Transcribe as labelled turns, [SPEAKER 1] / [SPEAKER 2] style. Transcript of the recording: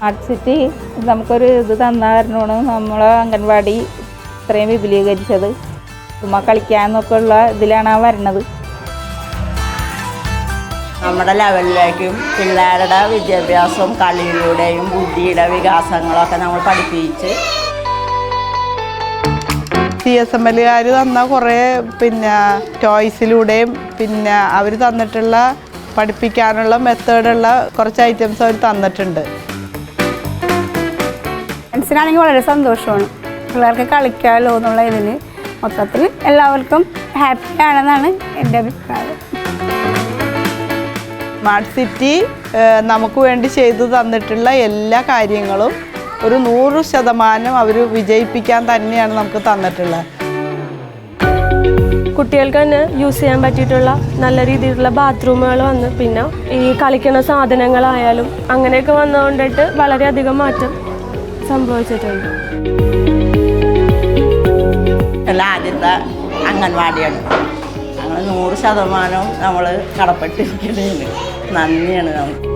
[SPEAKER 1] Smart city നമുക്കൊരു ഇത് തന്ന കാരണമാണ് നമ്മളെ അംഗൻവാടി ഇത്രയും വിപുലീകരിച്ചത്. ചുമ്മാ കളിക്കാനൊക്കെ ഉള്ള ഇതിലാണ് വരണത്.
[SPEAKER 2] നമ്മുടെ ലെവലിലേക്കും പിള്ളേരുടെ വിദ്യാഭ്യാസവും കളിയിലൂടെയും ബുദ്ധിയുടെ വികാസങ്ങളൊക്കെ നമ്മൾ പഠിപ്പിച്ച്
[SPEAKER 3] CSMLകാർ തന്ന കുറേ ടോയ്സിലൂടെയും അവർ തന്നിട്ടുള്ള പഠിപ്പിക്കാനുള്ള മെത്തേഡുള്ള കുറച്ച് ഐറ്റംസ് അവർ തന്നിട്ടുണ്ട്.
[SPEAKER 4] മനസ്സിലാണെങ്കിൽ വളരെ സന്തോഷമാണ്. പിള്ളേർക്ക് കളിക്കാമല്ലോ എന്നുള്ള ഇതിന് മൊത്തത്തിൽ എല്ലാവർക്കും ഹാപ്പിയാണെന്നാണ് എൻ്റെ അഭിപ്രായം.
[SPEAKER 3] സ്മാർട്ട് സിറ്റി നമുക്ക് വേണ്ടി ചെയ്തു തന്നിട്ടുള്ള എല്ലാ കാര്യങ്ങളും ഒരു 100% അവർ വിജയിപ്പിക്കാൻ തന്നെയാണ് നമുക്ക് തന്നിട്ടുള്ളത്.
[SPEAKER 5] കുട്ടികൾക്ക് തന്നെ യൂസ് ചെയ്യാൻ പറ്റിയിട്ടുള്ള നല്ല രീതിയിലുള്ള ബാത്റൂമുകൾ വന്ന് പിന്നെ ഈ കളിക്കുന്ന സാധനങ്ങളായാലും അങ്ങനെയൊക്കെ വന്നുകൊണ്ടിട്ട് വളരെയധികം മാറ്റം സംഭവിച്ചിട്ടുണ്ട്.
[SPEAKER 2] ആദ്യത്തെ അംഗൻവാടിയാണ്. ഞങ്ങൾ 100% നമ്മൾ കടപ്പെട്ടിരിക്കുന്നതിന് നന്ദിയാണ് നമുക്ക്.